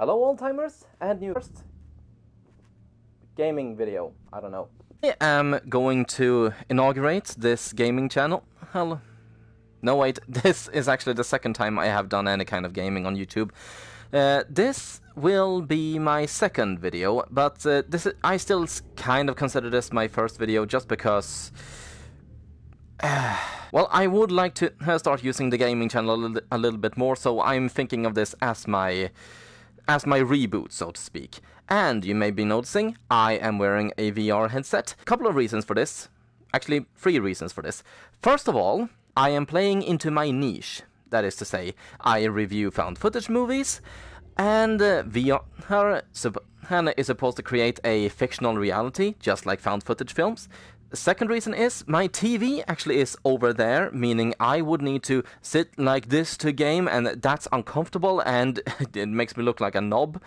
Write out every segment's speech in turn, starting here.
Hello old-timers and new first gaming video, I don't know. I am going to inaugurate this gaming channel. Hello. No wait, this is actually the second time I have done any kind of gaming on YouTube. This will be my second video, but I still kind of consider this my first video just because... well, I would like to start using the gaming channel a little bit more, so I'm thinking of this as my reboot, so to speak. And you may be noticing, I am wearing a VR headset. Couple of reasons for this. Actually, 3 reasons for this. First of all, I am playing into my niche. That is to say, I review found footage movies, and VR is supposed to create a fictional reality, just like found footage films. The second reason is my TV actually is over there, meaning I would need to sit like this to game, and that's uncomfortable and it makes me look like a knob.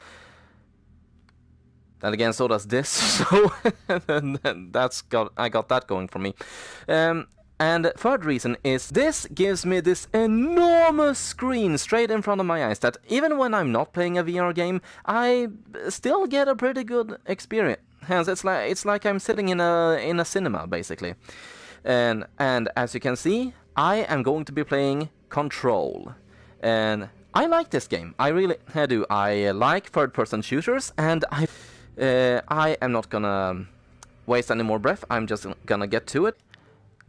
And again, so does this, so I got that going for me. And the third reason is this gives me this enormous screen straight in front of my eyes that even when I'm not playing a VR game, I still get a pretty good experience. Hence, it's like I'm sitting in a cinema, basically. And as you can see, I am going to be playing Control. And I like this game. I really do. I like third-person shooters, and I am not gonna waste any more breath. I'm just gonna get to it.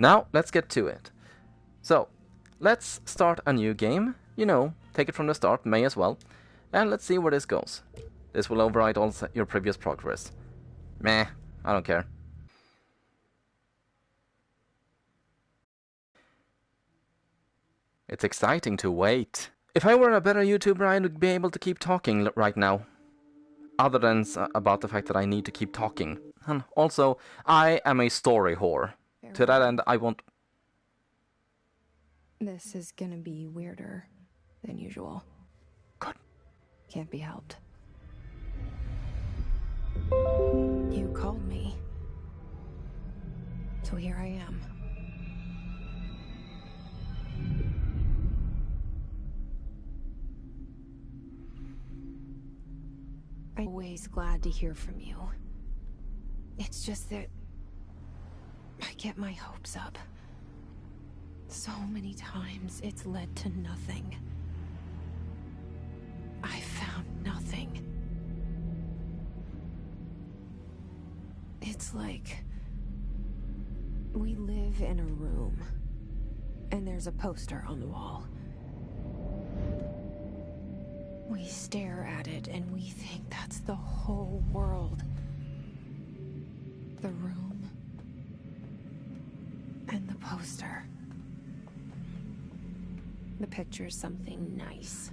Now, let's get to it. So, let's start a new game. You know, take it from the start, may as well. And let's see where this goes. This will override all your previous progress. Meh, I don't care. It's exciting to wait. If I were a better YouTuber, I would be able to keep talking right now. Other than about the fact that I need to keep talking. And also, I am a story whore. To that end, I won't... This is gonna be weirder than usual. Good. Can't be helped. You called me. So here I am. I'm always glad to hear from you. It's just that I get my hopes up. So many times it's led to nothing. I found nothing. It's like we live in a room and there's a poster on the wall. We stare at it and we think that's the whole world. The room and the poster. The picture's something nice.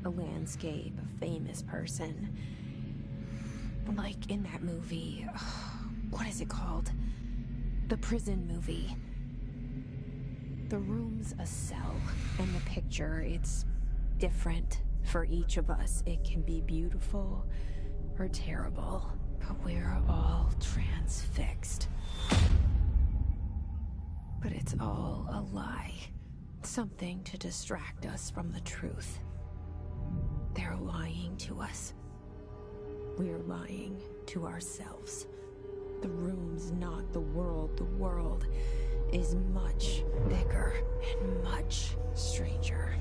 A landscape, a famous person. Like in that movie, what is it called? The prison movie. The room's a cell, and the picture, it's different for each of us. It can be beautiful or terrible, but we're all transfixed. But it's all a lie. Something to distract us from the truth. They're lying to us. We're lying to ourselves. The room's not the world. The world is much bigger and much stranger.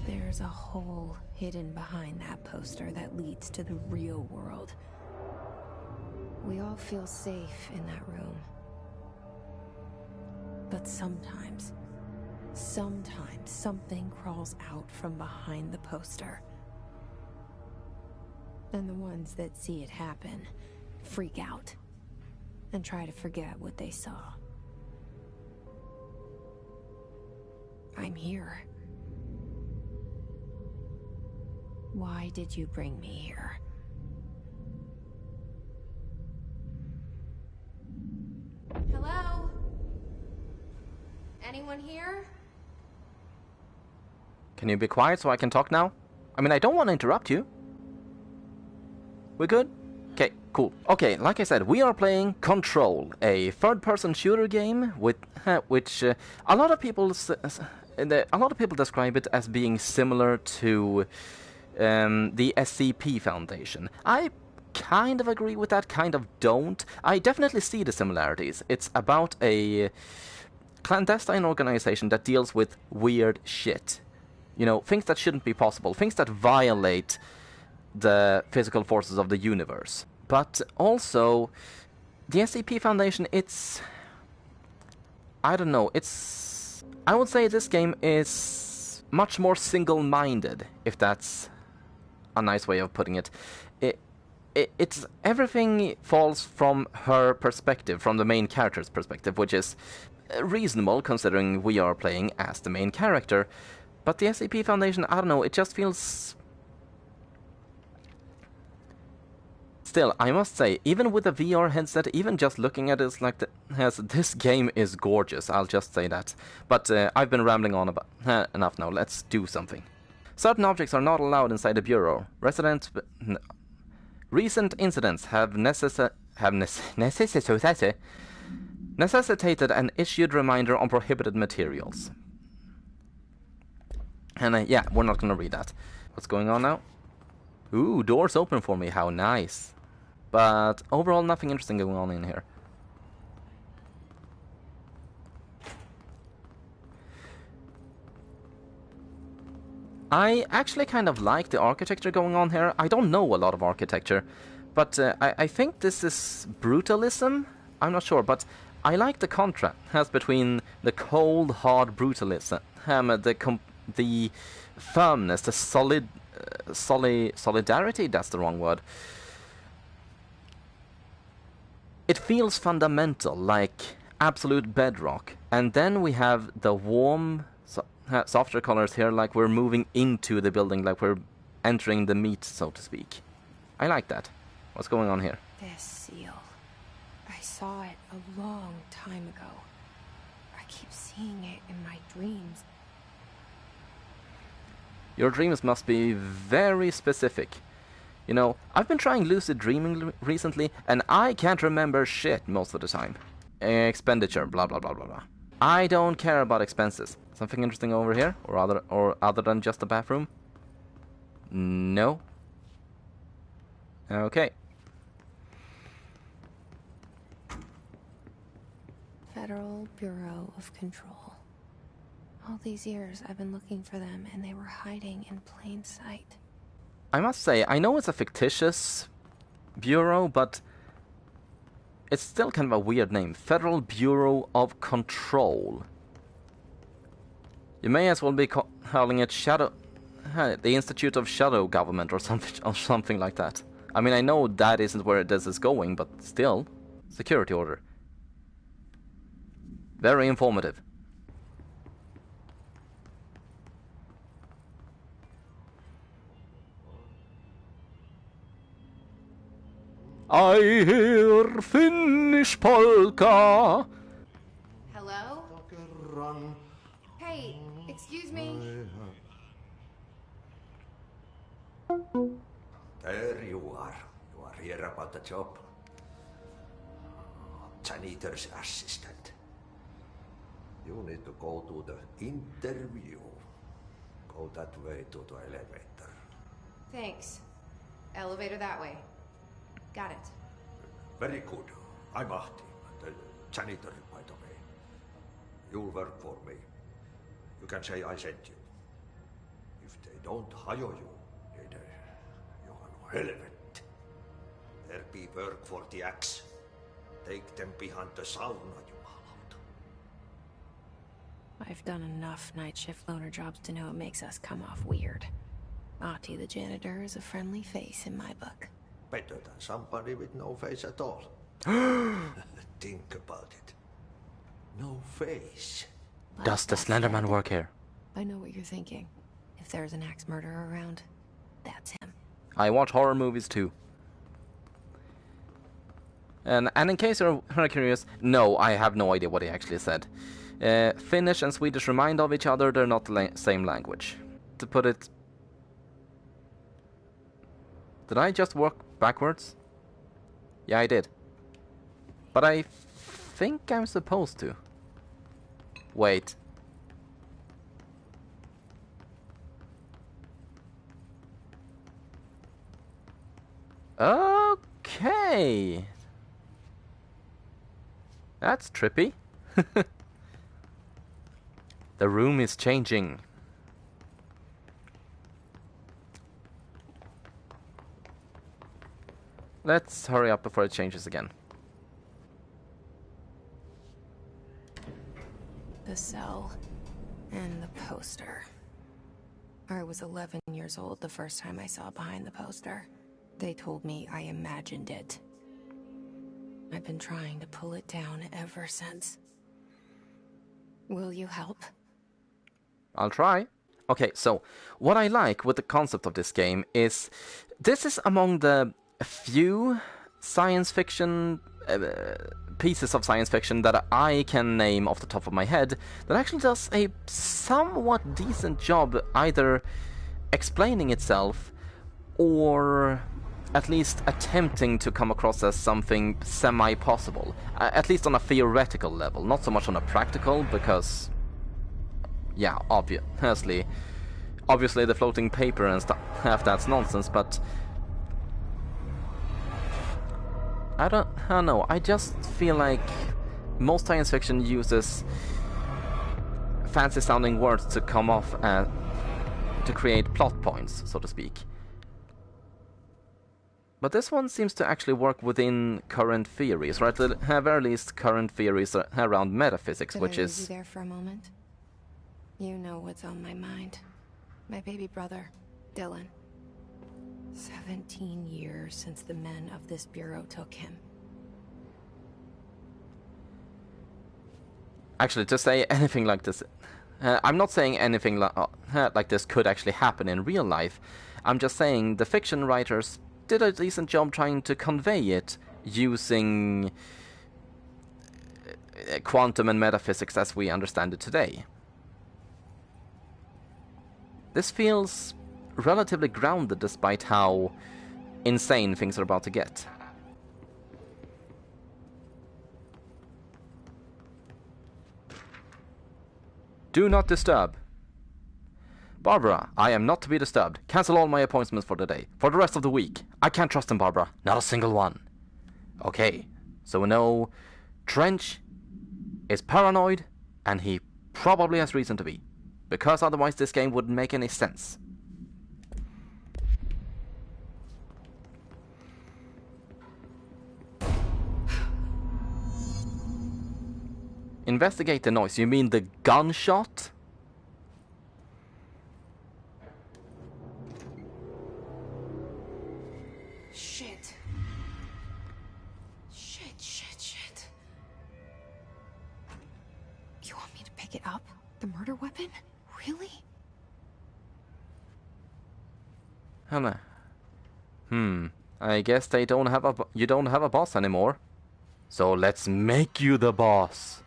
There's a hole hidden behind that poster that leads to the real world. We all feel safe in that room. But sometimes something crawls out from behind the poster. And the ones that see it happen freak out and try to forget what they saw. I'm here. Why did you bring me here? Hello? Anyone here? Can you be quiet so I can talk now? I mean, I don't want to interrupt you. We good? Okay, cool. Okay, like I said, we are playing Control, a third-person shooter game with which a lot of people a lot of people describe it as being similar to the SCP Foundation. I kind of agree with that, kind of don't. I definitely see the similarities. It's about a clandestine organization that deals with weird shit. You know, things that shouldn't be possible, things that violate the physical forces of the universe. But also, the SCP Foundation, it's... I don't know, it's... I would say this game is much more single-minded, if that's a nice way of putting it. It's everything falls from her perspective, from the main character's perspective, which is reasonable considering we are playing as the main character. But the SCP Foundation, I don't know, it just feels... Still, I must say, even with a VR headset, even just looking at it, it's like this game is gorgeous, I'll just say that. But I've been rambling on about enough now, let's do something. Certain objects are not allowed inside the bureau. Recent incidents have necessitated an issued reminder on prohibited materials. And yeah, we're not gonna read that. What's going on now? Ooh, doors open for me, how nice. But overall, nothing interesting going on in here. I actually kind of like the architecture going on here. I don't know a lot of architecture, but I think this is brutalism? I'm not sure, but I like the contrast between the cold, hard brutalism, the firmness, the solidarity, that's the wrong word. It feels fundamental, like absolute bedrock. And then we have the warm, softer colors here, like we're moving into the building, like we're entering the meat, so to speak. I like that. What's going on here? This seal. I saw it a long time ago. I keep seeing it in my dreams. Your dreams must be very specific. You know, I've been trying lucid dreaming recently, and I can't remember shit most of the time. Expenditure, blah blah blah blah blah. I don't care about expenses. Something interesting over here, or other than just a bathroom? No. Okay. Federal Bureau of Control. All these years I've been looking for them, and they were hiding in plain sight. I must say, I know it's a fictitious bureau, but it's still kind of a weird name. Federal Bureau of Control. You may as well be calling it the Institute of Shadow Government or something like that. I mean, I know that isn't where this is going, but still. Security order. Very informative. I hear Finnish polka. Hello? Hey, excuse me. There you are. You are here about the job. Janitor's assistant. You need to go to the interview. Go that way to the elevator. Thanks. Elevator that way. Got it. Very good. I'm Ahti, the janitor, by the way. You'll work for me. You can say I sent you. If they don't hire you, then you are no helvet. There be work for the axe. Take them behind the sauna, you malot. I've done enough night shift loner jobs to know it makes us come off weird. Ahti the janitor is a friendly face in my book. Better than somebody with no face at all. Think about it. No face. Does the Slenderman work here? I know what you're thinking. If there's an axe murderer around, that's him. I watch horror movies too. And in case you're curious, no, I have no idea what he actually said. Finnish and Swedish remind of each other, they're not the same language. To put it... Did I just work backwards? Yeah, I did. But I think I'm supposed to. Wait. Okay. That's trippy. The room is changing. Let's hurry up before it changes again. The cell and the poster. I was 11 years old the first time I saw behind the poster. They told me I imagined it. I've been trying to pull it down ever since. Will you help? I'll try. Okay, so what I like with the concept of this game is this is among the few science fiction pieces of science fiction that I can name off the top of my head that actually does a somewhat decent job either explaining itself or at least attempting to come across as something semi-possible, at least on a theoretical level, not so much on a practical, because yeah, obviously the floating paper and stuff, that's nonsense, but I don't know, I just feel like most science fiction uses fancy sounding words to come off to create plot points, so to speak. But this one seems to actually work within current theories, or at the very least current theories around metaphysics, Did which I is... leave you there for a moment? You know what's on my mind. My baby brother, Dylan. 17 years since the men of this bureau took him. Actually, to say anything like this... I'm not saying anything like this could actually happen in real life. I'm just saying the fiction writers did a decent job trying to convey it using quantum and metaphysics as we understand it today. This feels relatively grounded despite how insane things are about to get. Do not disturb. Barbara, I am not to be disturbed. Cancel all my appointments for the day. For the rest of the week. I can't trust him, Barbara. Not a single one. Okay, so we know Trench is paranoid, and he probably has reason to be. Because otherwise this game wouldn't make any sense. Investigate the noise. You mean the gunshot? Shit. Shit. You want me to pick it up? The murder weapon? Really? Hannah. I guess they don't have you don't have a boss anymore. So let's make you the boss.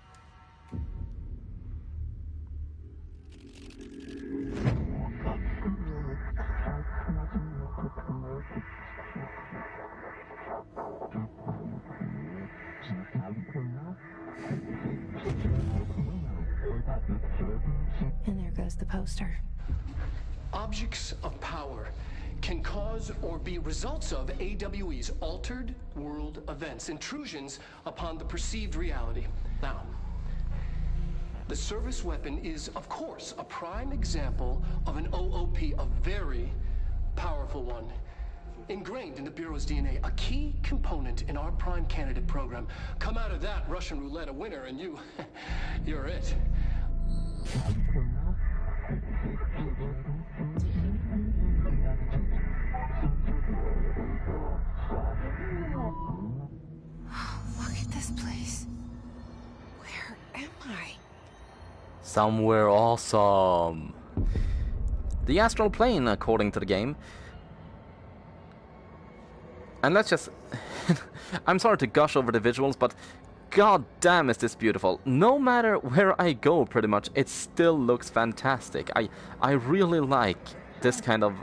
And there goes the poster. Objects of power can cause or be results of AWE's altered world events, intrusions upon the perceived reality. Now, the service weapon is, of course, a prime example of an OOP, a very powerful one. Ingrained in the Bureau's DNA, a key component in our prime candidate program. Come out of that Russian roulette a winner and you're it. Look at this place. Where am I? Somewhere awesome. The astral plane, according to the game. And let's just... I'm sorry to gush over the visuals, but god damn is this beautiful. No matter where I go, pretty much, it still looks fantastic. I really like this kind of...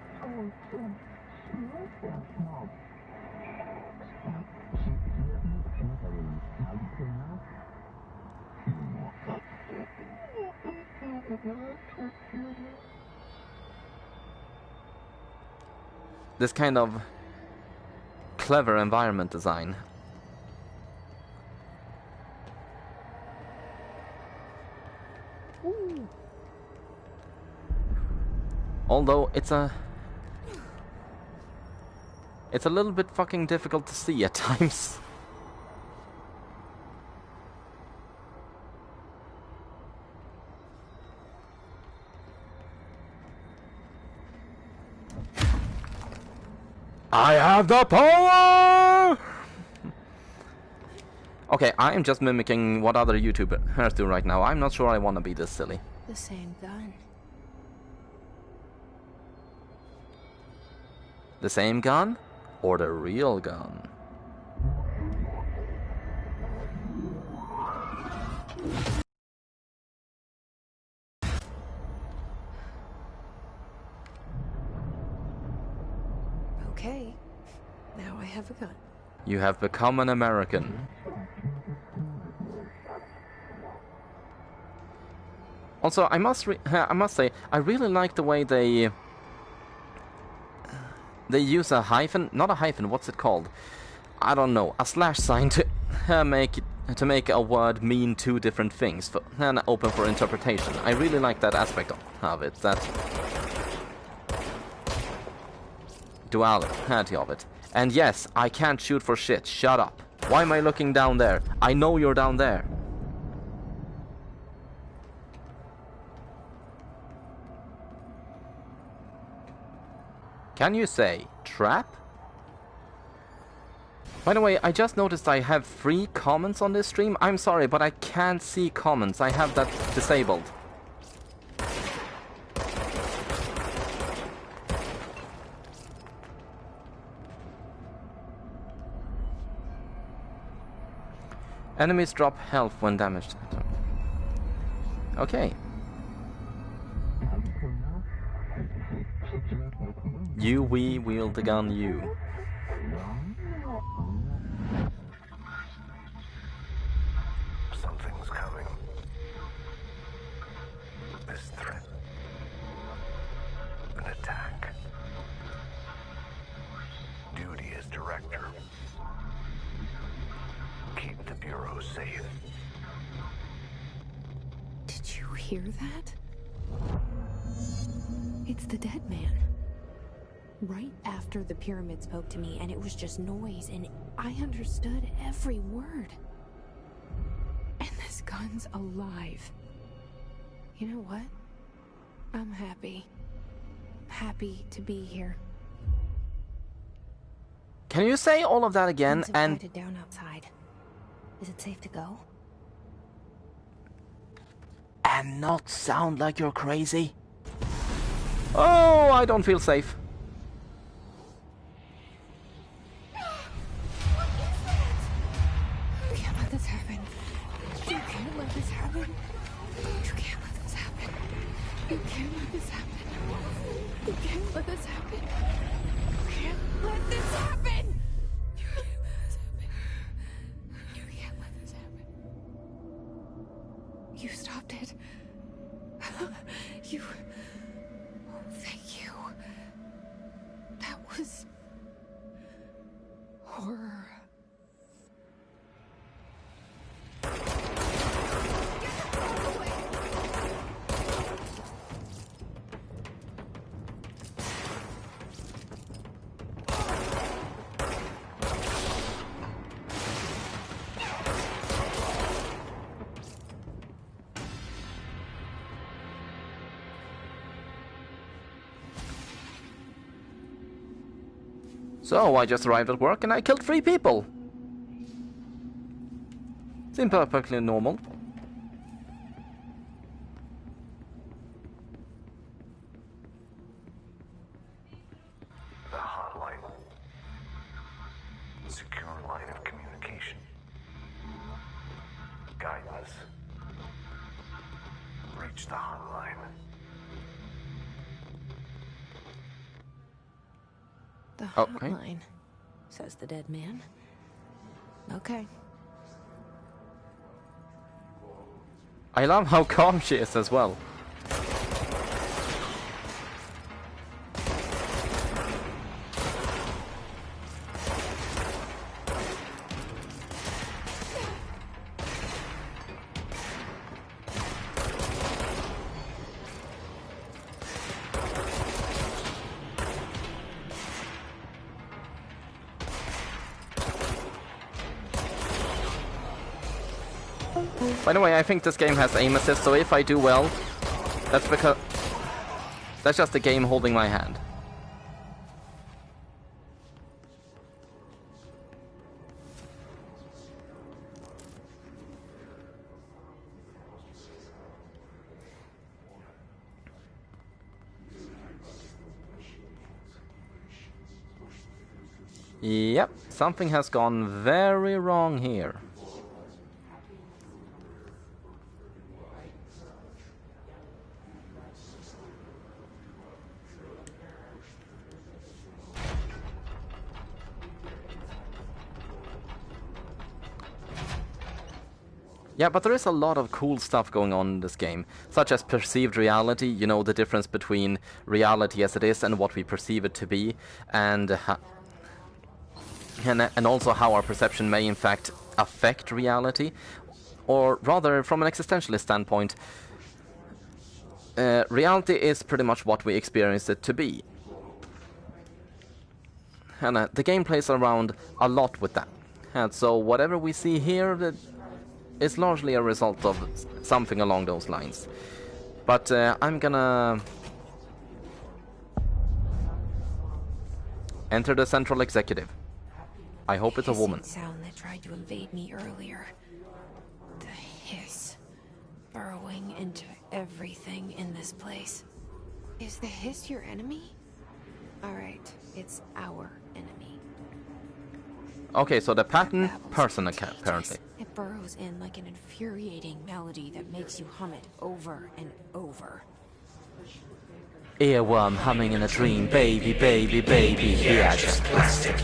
this kind of clever environment design. Ooh. Although it's a little bit fucking difficult to see at times. I have the power! Okay, I am just mimicking what other YouTubers do right now. I'm not sure I want to be this silly. The same gun. The same gun? Or the real gun? Okay, now I have a gun. You have become an American. Also, I must say, I really like the way they use a hyphen, not a hyphen. What's it called? I don't know, a slash sign to make a word mean two different things and open for interpretation. I really like that aspect of it. That duality of it. And yes, I can't shoot for shit. Shut up. Why am I looking down there? I know you're down there. Can you say trap? By the way, I just noticed I have 3 comments on this stream. I'm sorry, but I can't see comments. I have that disabled. Enemies drop health when damaged. Okay. We wield the gun, you. Something's coming. This threat. An attack. Duty as director. Keep the Bureau safe. Did you hear that? It's the dead man. Right after the pyramid spoke to me, and it was just noise, and I understood every word. And this gun's alive. You know what? I'm happy. Happy to be here. Can you say all of that again and Invited down outside. Is it safe to go? and not sound like you're crazy? Oh, I don't feel safe. You can't let this happen. You can't let this happen. You can't let this happen. You can't let this happen. You can't let this happen. You can't let this happen. You can't let this happen. You stopped it. You... Oh, thank you. That was... horror. So, I just arrived at work and I killed 3 people. Seems perfectly normal. The hotline. Secure line of communication. Guidance. Reach the hotline. The Okay. hotline, says the dead man. Okay. I love how calm she is as well. By the way, I think this game has aim assist, so if I do well, that's just the game holding my hand. Yep, something has gone very wrong here. Yeah, but there is a lot of cool stuff going on in this game, such as perceived reality, you know, the difference between reality as it is and what we perceive it to be, and also how our perception may in fact affect reality, or rather, from an existentialist standpoint, reality is pretty much what we experience it to be. And the game plays around a lot with that. And so whatever we see here is largely a result of something along those lines. But I'm gonna enter the central executive. I hope it's a woman. Sound that tried to invade me earlier. The hiss, burrowing into everything in this place. Is the hiss your enemy? All right, it's our enemy. Okay, so the pattern person apparently. It burrows in like an infuriating melody that makes you hum it over and over. Earworm humming in a dream, baby, baby, baby, yeah, just plastic.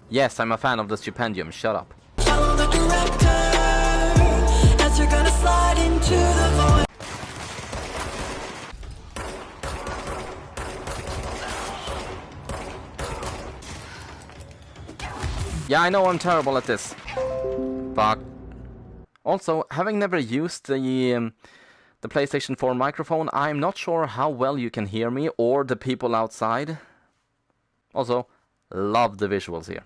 Yes, I'm a fan of the Stupendium, shut up. Follow the director as you're gonna slide into the void. Yeah, I know I'm terrible at this. But also, having never used the PlayStation 4 microphone, I'm not sure how well you can hear me or the people outside. Also, love the visuals here.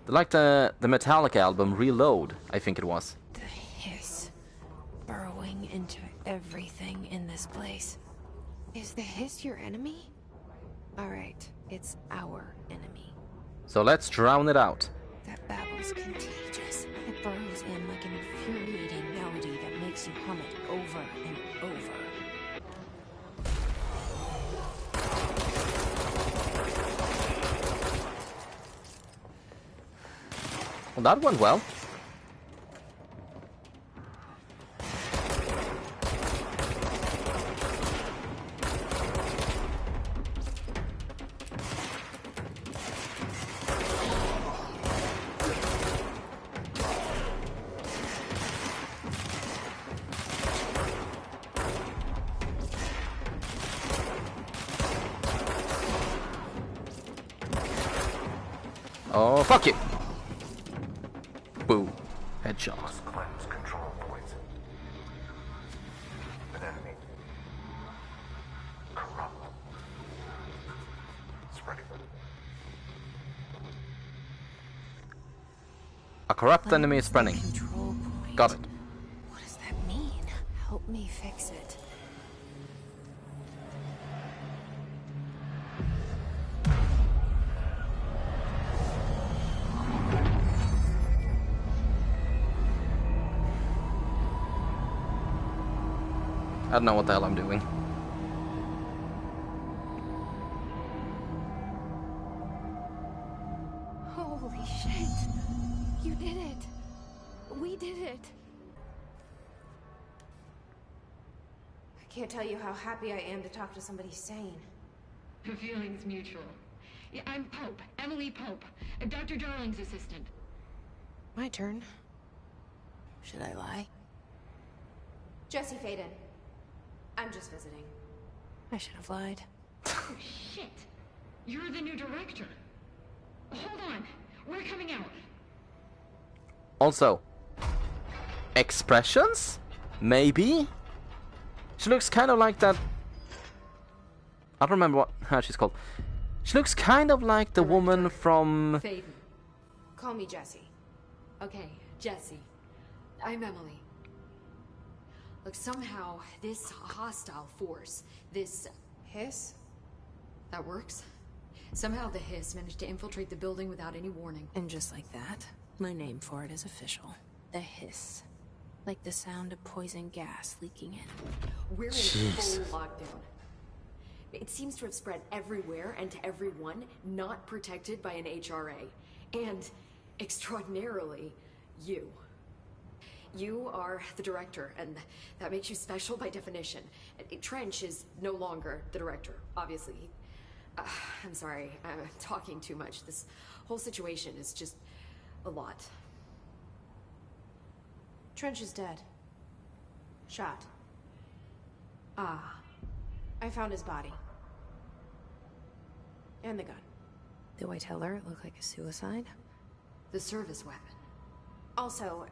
Like the Metallica album Reload, I think it was. The hiss, burrowing into everything in this place. Is the hiss your enemy? All right, it's our enemy. So let's drown it out. That babble's contagious. It burrows in like an infuriating melody that makes you hum it over and over. Well, that went well. Oh, fuck you! Boo. Headshot. Cleanse control points. An enemy. Corrupt. Spreading. A corrupt enemy is spreading. Control point. Got it. What does that mean? Help me fix it. I don't know what the hell I'm doing. Holy shit. You did it. We did it. I can't tell you how happy I am to talk to somebody sane. The feeling's mutual. Yeah, I'm Pope, Emily Pope, Dr. Darling's assistant. My turn. Should I lie? Jesse Faden. I'm just visiting. I should have lied. Oh, shit. You're the new director. Hold on. We're coming out. Also, expressions? Maybe? She looks kind of like that... I don't remember how she's called. She looks kind of like the woman from... Faden. Call me Jesse. Okay, Jesse. I'm Emily. Look, somehow, this hostile force, this Hiss? that works. Somehow the hiss managed to infiltrate the building without any warning. And just like that, my name for it is official. The hiss. Like the sound of poison gas leaking in. We're in full lockdown. It seems to have spread everywhere and to everyone not protected by an HRA. And, extraordinarily, you. You are the director, and that makes you special by definition. Trench is no longer the director, obviously. I'm sorry, I'm talking too much. This whole situation is just a lot. Trench is dead. Shot. Ah. I found his body. And the gun. Do I tell her it looked like a suicide? The service weapon. Also,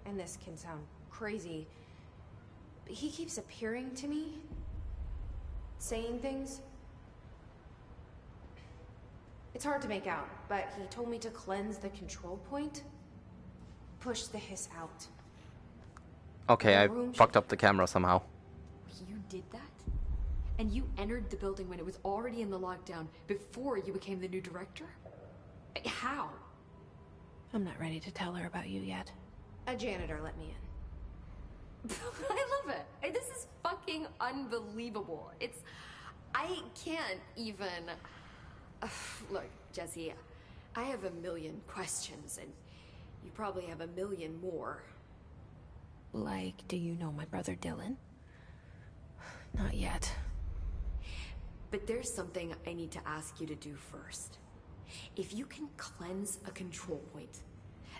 and this can sound crazy, but he keeps appearing to me, saying things. It's hard to make out, but he told me to cleanse the control point, push the hiss out. Okay, I fucked up the camera somehow. You did that? And you entered the building when it was already in the lockdown before you became the new director? How? I'm not ready to tell her about you yet. A janitor let me in. I love it. This is fucking unbelievable. I can't even... Look, Jesse, I have a million questions, and you probably have a million more. Like, do you know my brother Dylan? Not yet. But there's something I need to ask you to do first. If you can cleanse a control point,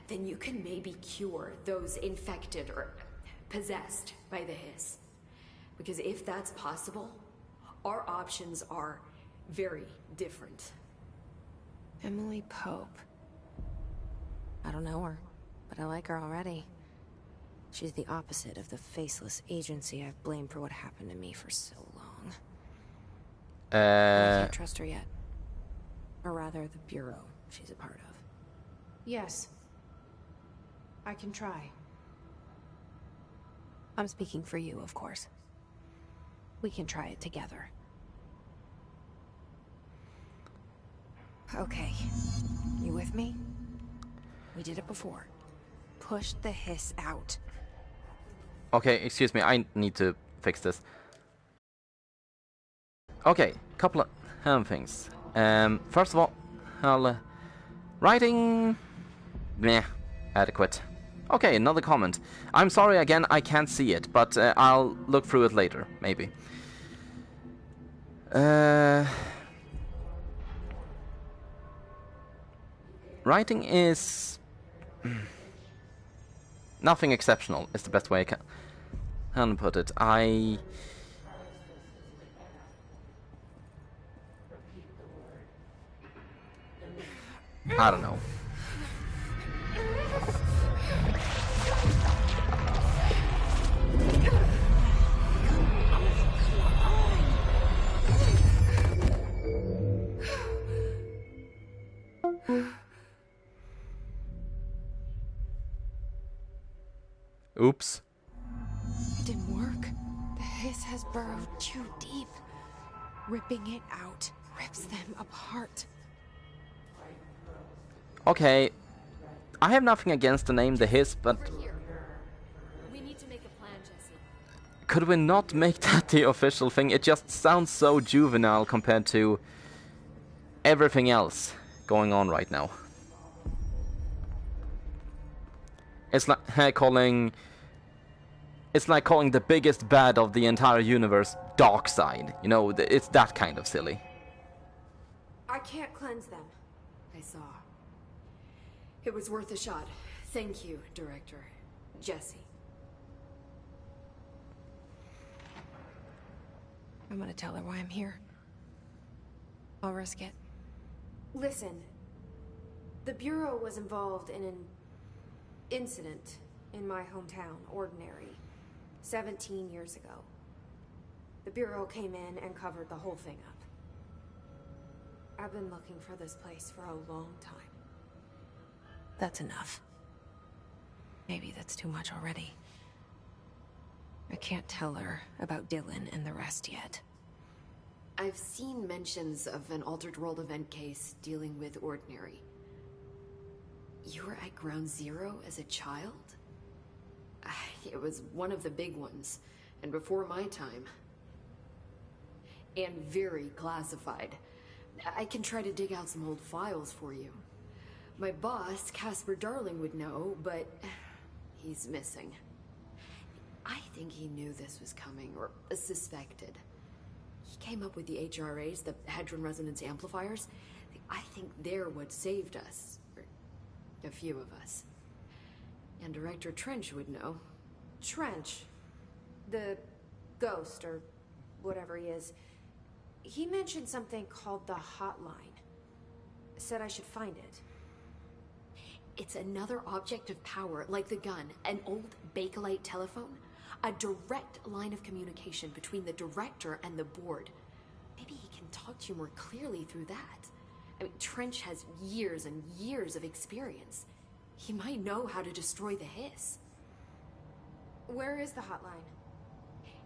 then you can maybe cure those infected or possessed by the hiss. Because if that's possible, our options are very different. Emily Pope. I don't know her, but I like her already. She's the opposite of the faceless agency I've blamed for what happened to me for so long. I can't trust her yet. Or rather, the bureau she's a part of. Yes. I can try. I'm speaking for you, of course. We can try it together. Okay. You with me? We did it before. Push the hiss out. Okay, excuse me, I need to fix this. Okay, couple of things. First of all, writing... meh, adequate. Okay, another comment. I'm sorry again, I can't see it, but I'll look through it later, maybe. Writing is... nothing exceptional, is the best way I can put it. I don't know. Oops. It didn't work. The hiss has burrowed too deep. Ripping it out rips them apart. Okay. I have nothing against the name The Hiss, but... Over here. We need to make a plan, Jesse. could we not make that the official thing? It just sounds so juvenile compared to everything else going on right now. It's like calling the biggest bad of the entire universe Darkseid. You know, it's that kind of silly. I can't cleanse them. I saw. It was worth a shot. Thank you, Director. Jesse. I'm gonna tell her why I'm here. I'll risk it. Listen. The Bureau was involved in an incident in my hometown, Ordinary, 17 years ago. The Bureau came in and covered the whole thing up. I've been looking for this place for a long time. That's enough. Maybe that's too much already. I can't tell her about Dylan and the rest yet. I've seen mentions of an Altered World event case dealing with Ordinary. You were at Ground Zero as a child? It was one of the big ones, and before my time. And very classified. I can try to dig out some old files for you. My boss, Casper Darling, would know, but he's missing. I think he knew this was coming, or suspected. He came up with the HRAs, the Hadron Resonance Amplifiers. I think they're what saved us. Or a few of us. And Director Trench would know. Trench. The ghost, or whatever he is. He mentioned something called the Hotline. Said I should find it. It's another object of power, like the gun, an old Bakelite telephone. A direct line of communication between the director and the board. Maybe he can talk to you more clearly through that. I mean, Trench has years and years of experience. He might know how to destroy the hiss. Where is the hotline?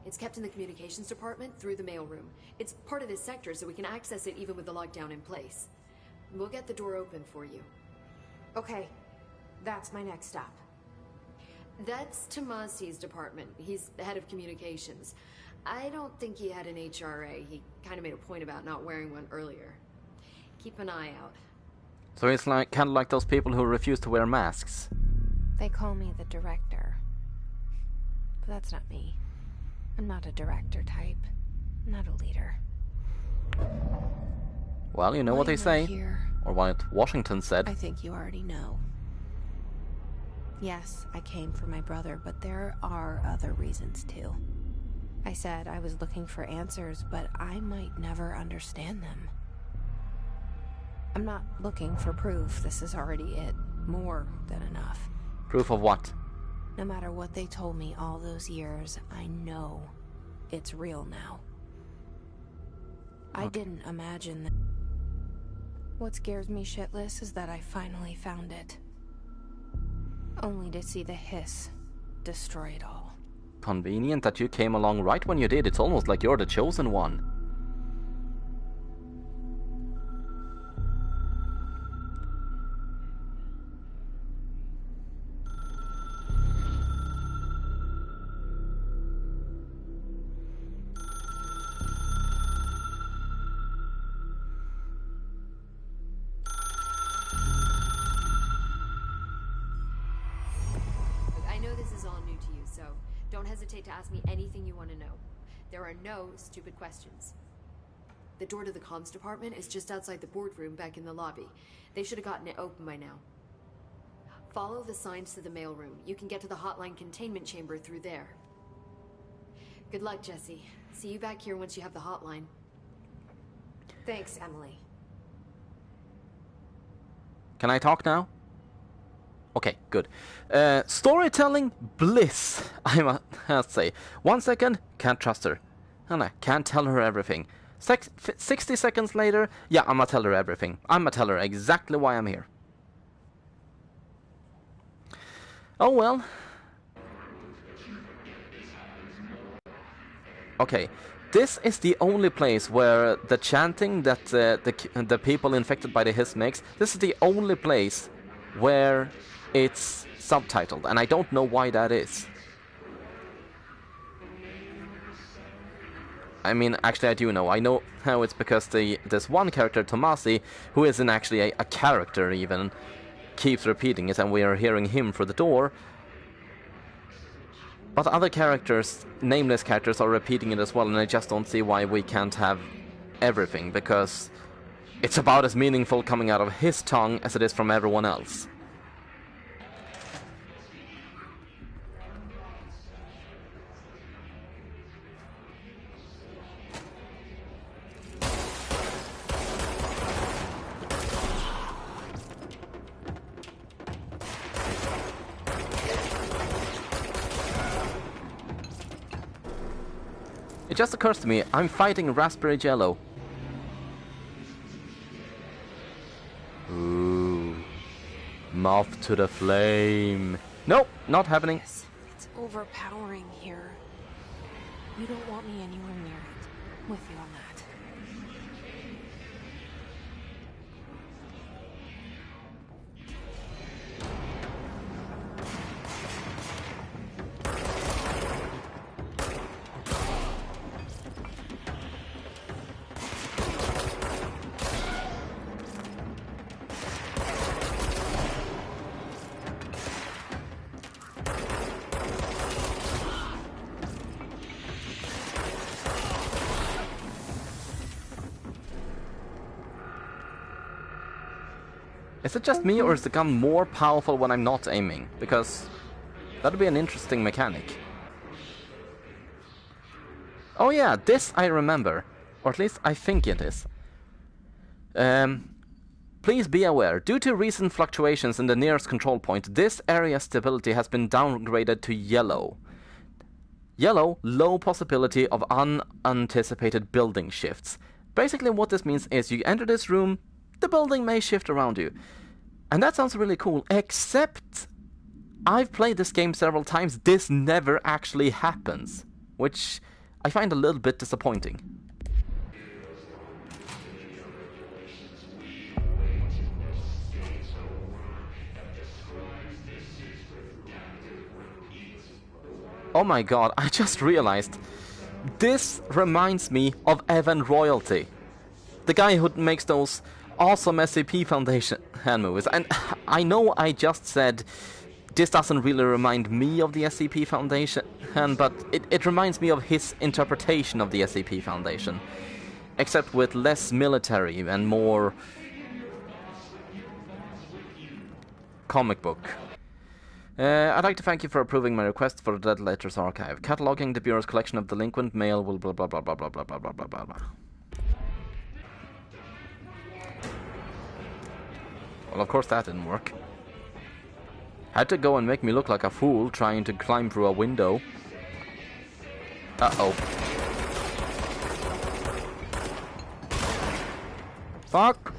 It's kept in the communications department through the mailroom. It's part of this sector, so we can access it even with the lockdown in place. We'll get the door open for you. Okay, that's my next stop. That's Tomasi's department. He's the head of communications. I don't think he had an HRA. He kind of made a point about not wearing one earlier. Keep an eye out. So it's like kind of like those people who refuse to wear masks. They call me the director. But that's not me. I'm not a director type. I'm not a leader. Well, you know what they say. Here, or what Washington said. I think you already know. Yes, I came for my brother, but there are other reasons too. I said I was looking for answers, but I might never understand them. I'm not looking for proof. This is already it. More than enough. Proof of what? No matter what they told me all those years, I know it's real now. I didn't imagine that. What scares me shitless is that I finally found it. Only to see the hiss destroy it all. Convenient that you came along right when you did. It's almost like you're the chosen one. Don't hesitate to ask me anything you want to know. There are no stupid questions. The door to the comms department is just outside the boardroom back in the lobby. They should have gotten it open by now. Follow the signs to the mailroom. You can get to the hotline containment chamber through there. Good luck, Jesse. See you back here once you have the hotline. Thanks, Emily. Can I talk now? Okay, good. Storytelling bliss, I must say. 1 second, can't trust her. And I can't tell her everything. 60 seconds later, yeah, I'ma tell her everything. I'ma tell her exactly why I'm here. Oh well. Okay, this is the only place where the chanting that the people infected by the hiss makes, this is the only place where it's subtitled, and I don't know why that is. I mean, actually I do know. I know how it's because this one character, Tomasi, who isn't actually a character even, keeps repeating it, and we are hearing him through the door. But other characters, nameless characters, are repeating it as well, and I just don't see why we can't have everything, because it's about as meaningful coming out of his tongue as it is from everyone else. It just occurs to me, I'm fighting Raspberry Jello. Ooh. Moth to the flame. Nope, not happening. It's overpowering here. You don't want me anywhere near it. With you on that. Is it just me, or is the gun more powerful when I'm not aiming? Because that'd be an interesting mechanic. Oh yeah, this I remember. Or at least I think it is. Please be aware, due to recent fluctuations in the nearest control point, this area's stability has been downgraded to yellow. Yellow, low possibility of unanticipated building shifts. Basically what this means is you enter this room, the building may shift around you. And that sounds really cool, except I've played this game several times, this never actually happens. Which I find a little bit disappointing. Oh my god, I just realized. This reminds me of Evan Royalty. The guy who makes those awesome SCP Foundation hand movies. And I know I just said this doesn't really remind me of the SCP Foundation, but it reminds me of his interpretation of the SCP Foundation. Except with less military and more comic book. I'd like to thank you for approving my request for the Dead Letters Archive. Cataloging the Bureau's collection of delinquent mail will blah blah blah blah blah blah blah blah blah blah blah. Well, of course that didn't work. Had to go and make me look like a fool trying to climb through a window. Uh-oh. Fuck!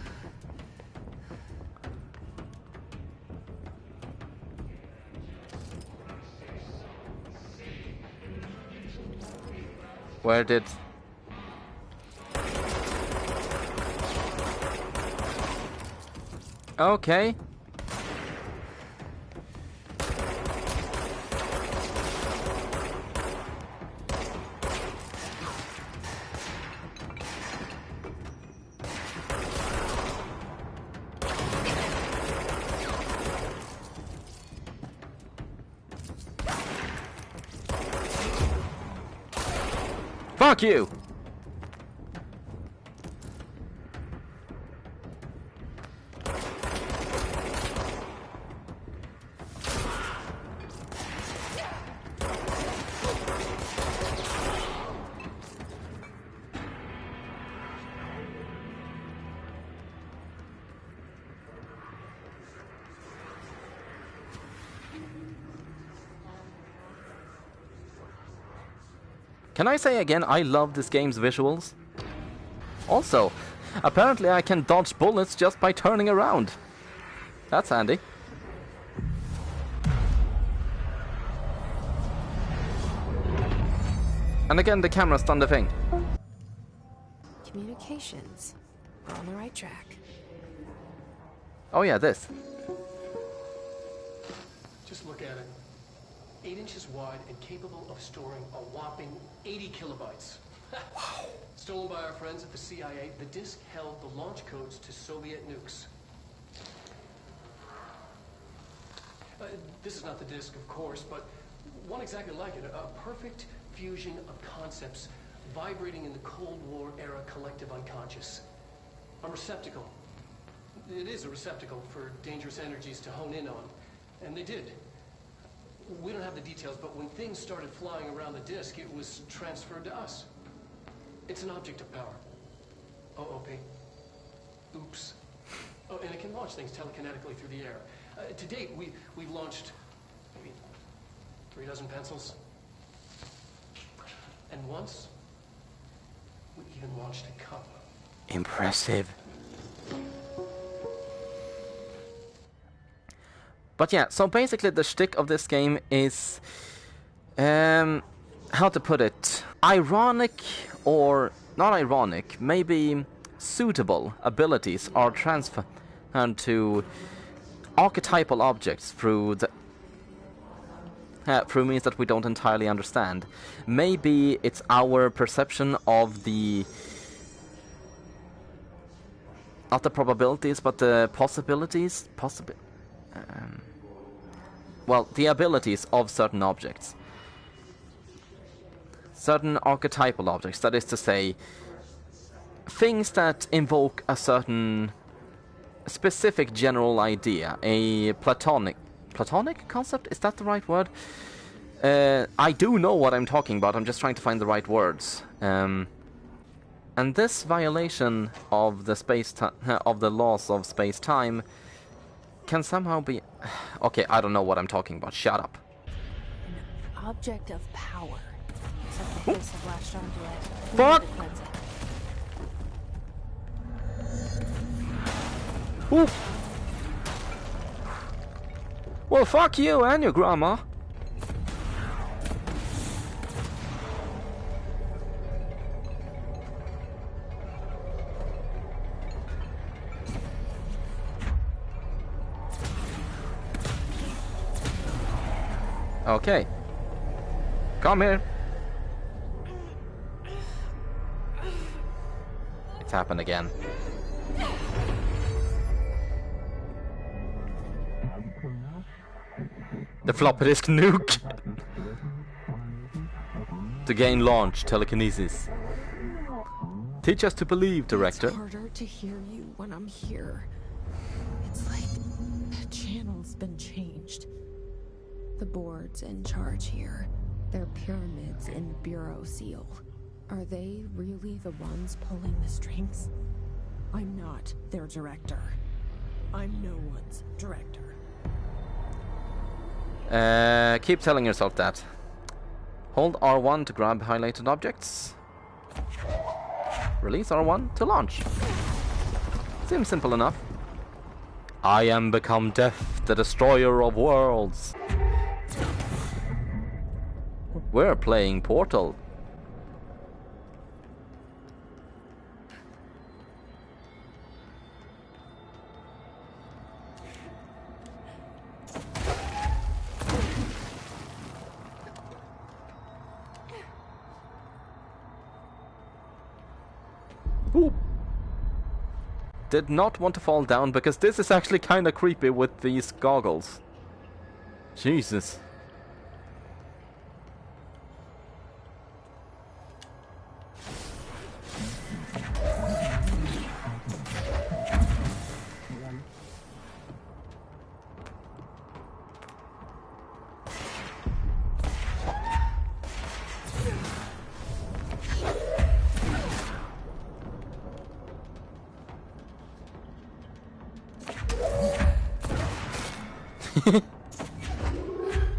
Where did... Okay. Fuck you! Can I say again, I love this game's visuals? Also, apparently I can dodge bullets just by turning around. That's handy. And again, the camera's done the thing. Communications. We're on the right track. Oh yeah, this. Just look at it. 8 inches wide and capable of storing a whopping 80 kilobytes. Wow. Stolen by our friends at the CIA, the disk held the launch codes to Soviet nukes. This is not the disk, of course, but one exactly like it. A perfect fusion of concepts vibrating in the Cold War era collective unconscious. A receptacle. It is a receptacle for dangerous energies to hone in on. And they did. We don't have the details, but when things started flying around the disk, it was transferred to us. It's an object of power. OOP. Oops. Oh, and it can launch things telekinetically through the air. To date, we've launched maybe 3 dozen pencils. And once, we even launched a cup. Impressive. But yeah, so basically the shtick of this game is... how to put it... ironic, or not ironic, maybe suitable abilities are transferred to archetypal objects through means that we don't entirely understand. Maybe it's our perception of the not the probabilities, but the possibilities, well, the abilities of certain objects. Certain archetypal objects, that is to say, things that invoke a certain specific general idea, a platonic concept? Is that the right word? I do know what I'm talking about, I'm just trying to find the right words. And this violation of the of the laws of space-time can somehow be... Okay, I don't know what I'm talking about. Shut up. An object of power. Looks like the place have latched onto it. Fuck! Ooh. Well, fuck you and your grandma. Okay. Come here. It's happened again. The floppy disk nuke. To gain launch telekinesis. Teach us to believe, director. It's harder to hear you when I'm here. It's like the channel's been changed. The board's in charge here. They're pyramids in Bureau Seal. Are they really the ones pulling the strings? I'm not their director. I'm no one's director. Keep telling yourself that. Hold R1 to grab highlighted objects. Release R1 to launch. Seems simple enough. I am become death, the destroyer of worlds. We're playing Portal. Ooh. Did not want to fall down because this is actually kind of creepy with these goggles. Jesus.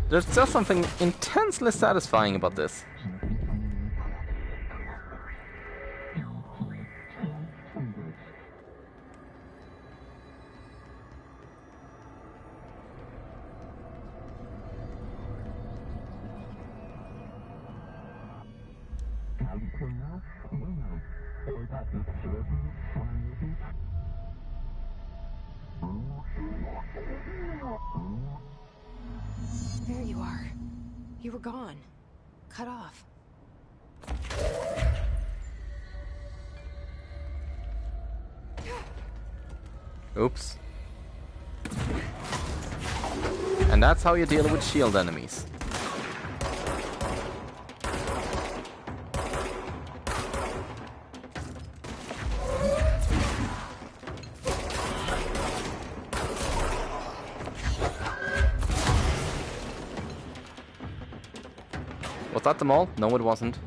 There's just something intensely satisfying about this. There you are. You were gone. Cut off. Oops. And that's how you deal with shield enemies. Was that them all? No, it wasn't.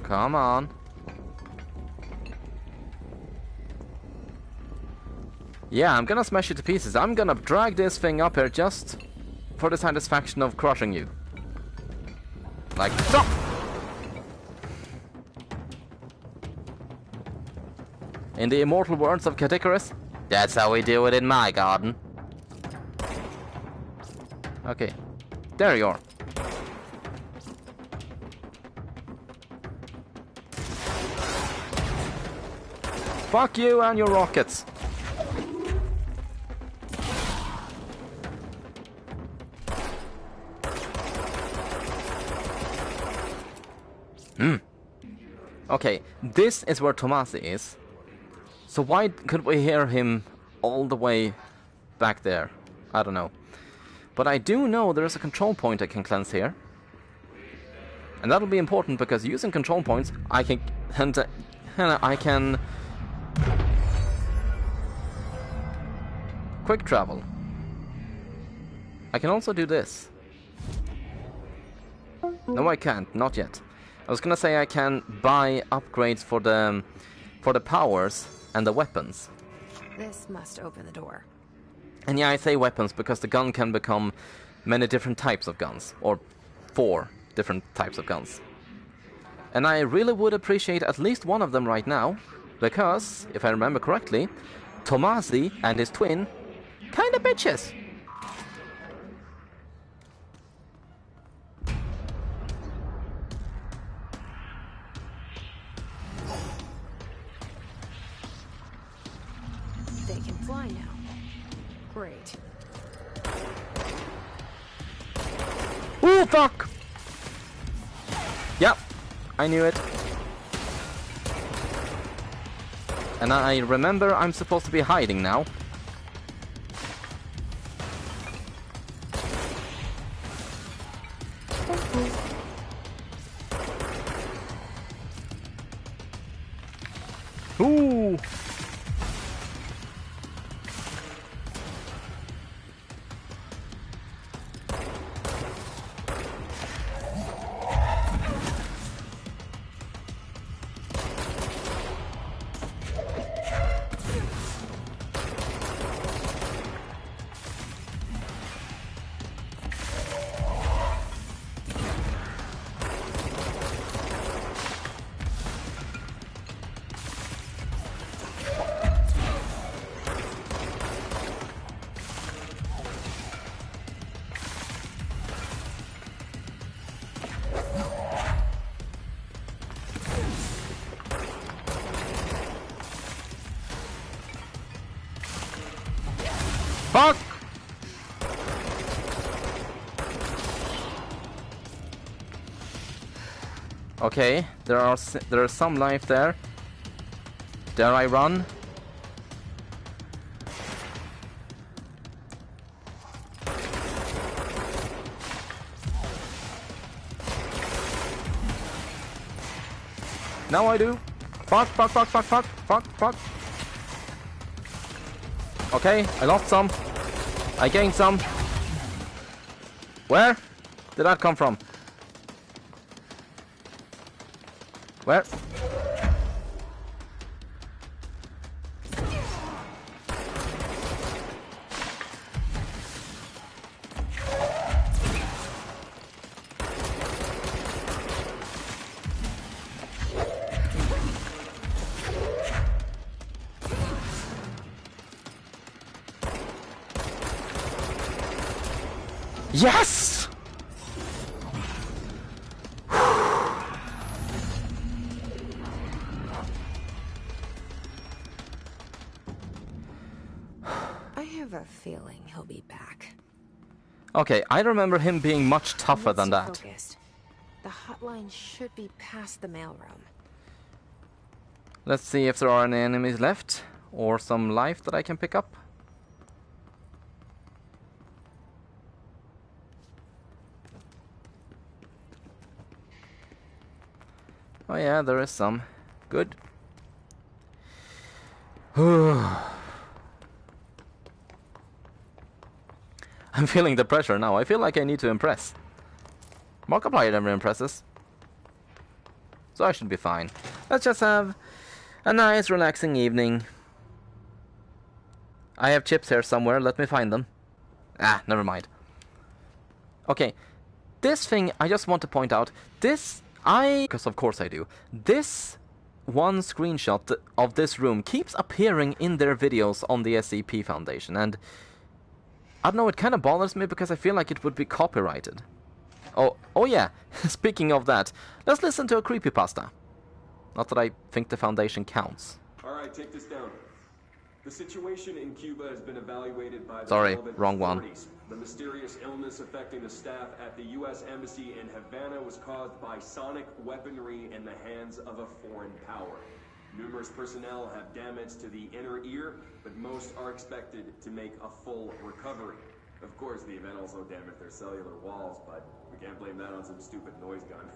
Come on. Yeah, I'm gonna smash you to pieces. I'm gonna drag this thing up here just for the satisfaction of crushing you. Like so! In the immortal words of Caticarus, that's how we do it in my garden. Okay. There you are. Fuck you and your rockets. Okay, this is where Tomasi is. So why could we hear him all the way back there? I don't know. But I do know there is a control point I can cleanse here. And that'll be important because using control points, I can quick travel. I can also do this. No, I can't. Not yet. I was gonna say I can buy upgrades for the powers and the weapons. This must open the door. And yeah, I say weapons because the gun can become many different types of guns, or 4 different types of guns. And I really would appreciate at least one of them right now, because, if I remember correctly, Tomasi and his twin kinda bitches. They can fly now. Great. Ooh, fuck! Yep, I knew it. And I remember I'm supposed to be hiding now. Ooh! Fuck! Okay, there is some life there. Dare I run? Now I do. Fuck, fuck, fuck, fuck, fuck, fuck, fuck. Okay, I lost some. I gained some. Where did that come from? Where? Yes! I have a feeling he'll be back. Okay, I remember him being much tougher than that. Focused. The hotline should be past the mailroom. Let's see if there are any enemies left, or some life that I can pick up. Oh yeah, there is some. Good. I'm feeling the pressure now. I feel like I need to impress. Markiplier never impresses. So I should be fine. Let's just have a nice relaxing evening. I have chips here somewhere. Let me find them. Ah, never mind. Okay. This thing, I just want to point out. This... because of course I do. This one screenshot of this room keeps appearing in their videos on the SCP Foundation, and I don't know, it kind of bothers me because I feel like it would be copyrighted. Oh yeah, speaking of that, let's listen to a creepypasta. Not that I think the Foundation counts. Alright, take this down. The situation in Cuba has been evaluated by the relevant wrong one. authorities. The mysterious illness affecting the staff at the U.S. Embassy in Havana was caused by sonic weaponry in the hands of a foreign power. Numerous personnel have damage to the inner ear, but most are expected to make a full recovery. Of course, the event also damaged their cellular walls, but we can't blame that on some stupid noise gun.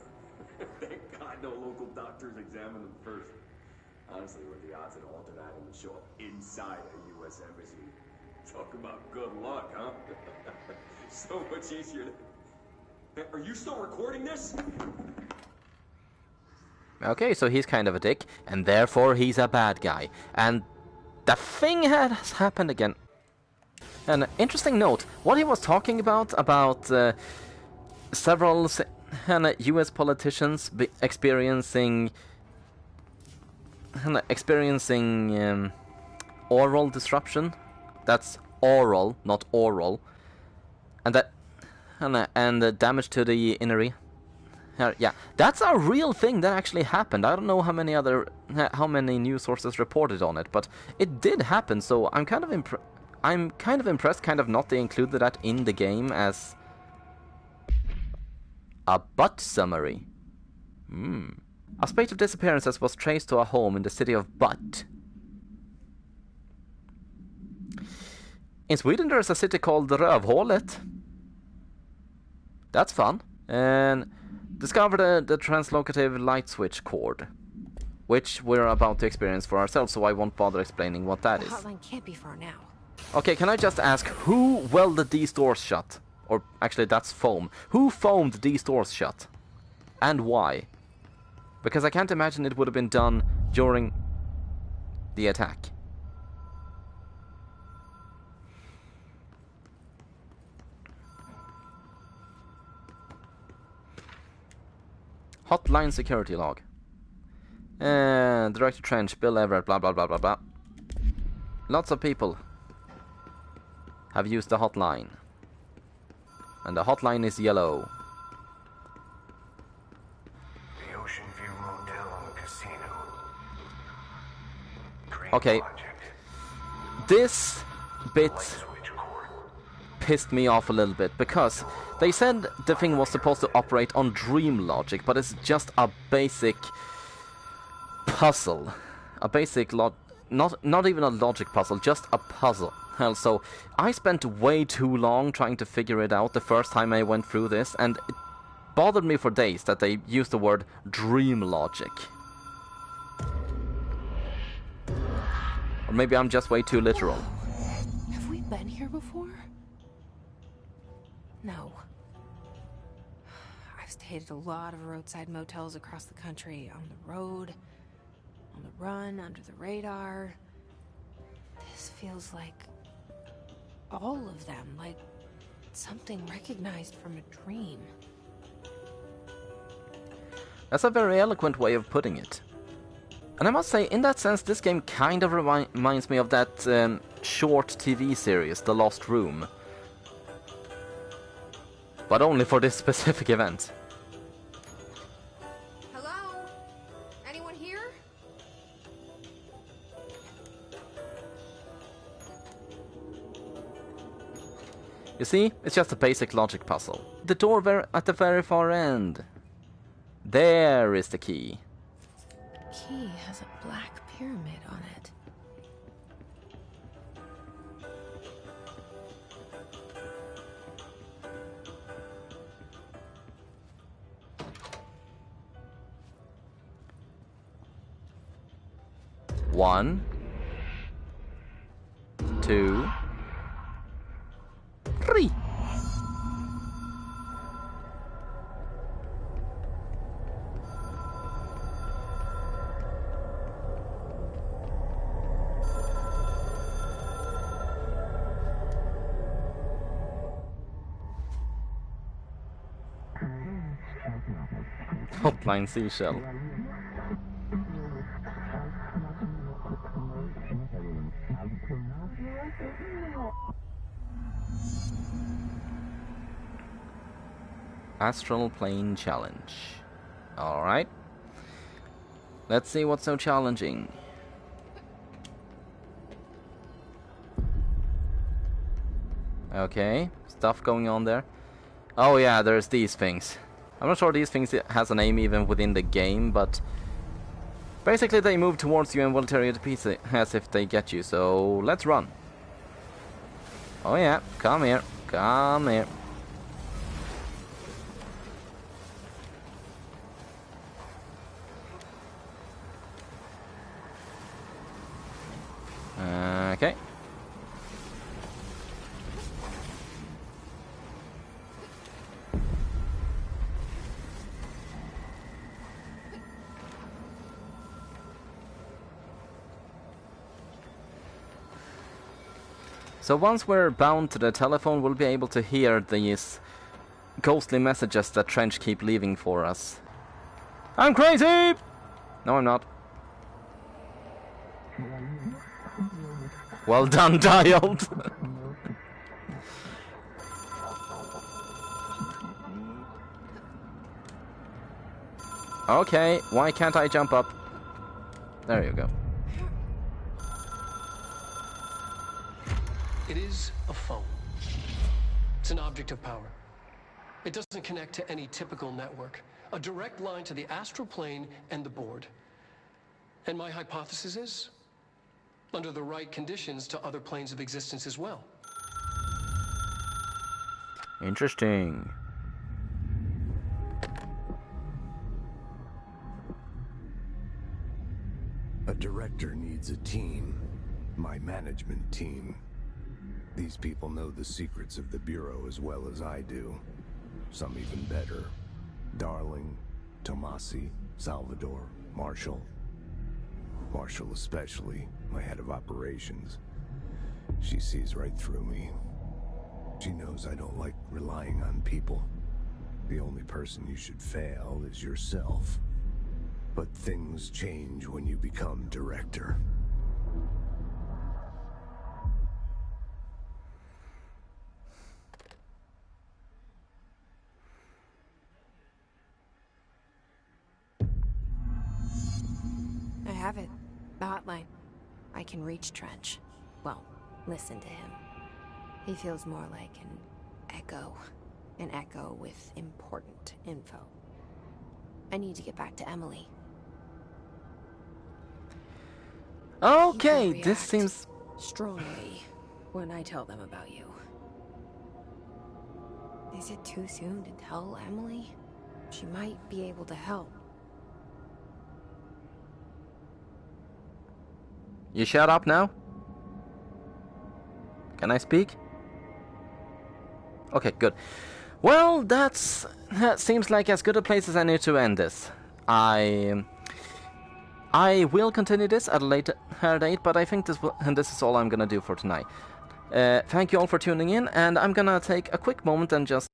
Thank God no local doctors examined them first. Honestly, what are the odds that an alternate item would show up inside a U.S. embassy? Talk about good luck, huh? So much easier to... Are you still recording this? Okay, so he's kind of a dick, and therefore he's a bad guy. And the thing has happened again. An interesting note, what he was talking about several U.S. politicians experiencing oral disruption. That's oral, not oral, and the damage to the inner ear. Yeah, that's a real thing that actually happened. I don't know how many news sources reported on it, but it did happen. So I'm kind of impressed. Kind of not they included that in the game as a butt summary. A spate of disappearances was traced to a home in the city of Butt. In Sweden there is a city called Rövhålet. That's fun. And discovered the translocative light switch cord, which we're about to experience for ourselves, so I won't bother explaining what that is. The hotline can't be far now. Okay, can I just ask, who welded these doors shut? Or actually, that's foam. Who foamed these doors shut? And why? Because I can't imagine it would have been done during the attack. Hotline security log. Director Trench, Bill Everett, blah blah blah blah blah. Lots of people have used the hotline. And the hotline is yellow. The Ocean View Motel and Casino. Green Okay. Project. This bit Light switch cord. pissed me off a little bit because they said the thing was supposed to operate on dream logic, but it's just a basic puzzle. A basic not even a logic puzzle, just a puzzle. Hell, so I spent way too long trying to figure it out the first time I went through this, and it bothered me for days that they used the word dream logic. Or maybe I'm just way too literal. Have we been here before? No. I've stayed at a lot of roadside motels across the country, on the road, on the run, under the radar. This feels like all of them, like something recognized from a dream. That's a very eloquent way of putting it. And I must say, in that sense, this game kind of reminds me of that short TV series, The Lost Room. But only for this specific event. Hello? Anyone here? You see, it's just a basic logic puzzle. The door at the very far end. There is the key. Key has a black pyramid on it. One, two, three. Hotline seashell. Astral Plane Challenge. Alright. Let's see what's so challenging. Okay, stuff going on there. Oh yeah, there's these things. I'm not sure these things has a name even within the game, but basically they move towards you and will tear you to pieces as if they get you, so let's run. Oh yeah, come here, come here. Okay. So once we're bound to the telephone, we'll be able to hear these ghostly messages that Trench keep leaving for us. I'm crazy! No, I'm not. Well done, dialed! Okay, why can't I jump up? There you go. It is a phone. It's an object of power. It doesn't connect to any typical network. A direct line to the astral plane and the board. And my hypothesis is, under the right conditions, to other planes of existence as well. Interesting. A director needs a team. My management team. These people know the secrets of the Bureau as well as I do. Some even better. Darling, Tomasi, Salvador, Marshall. Marshall especially, my head of operations. She sees right through me. She knows I don't like relying on people. The only person you should fail is yourself. But things change when you become director. I have it. The hotline. I can reach Trench. Well, listen to him. He feels more like an echo. An echo with important info. I need to get back to Emily. Okay, this seems strongly when I tell them about you. Is it too soon to tell Emily? She might be able to help. You shut up now? Can I speak? Okay, good. Well, that seems like as good a place as any to end this. I will continue this at a later date, but I think this is all I'm gonna do for tonight. Thank you all for tuning in, and I'm gonna take a quick moment and just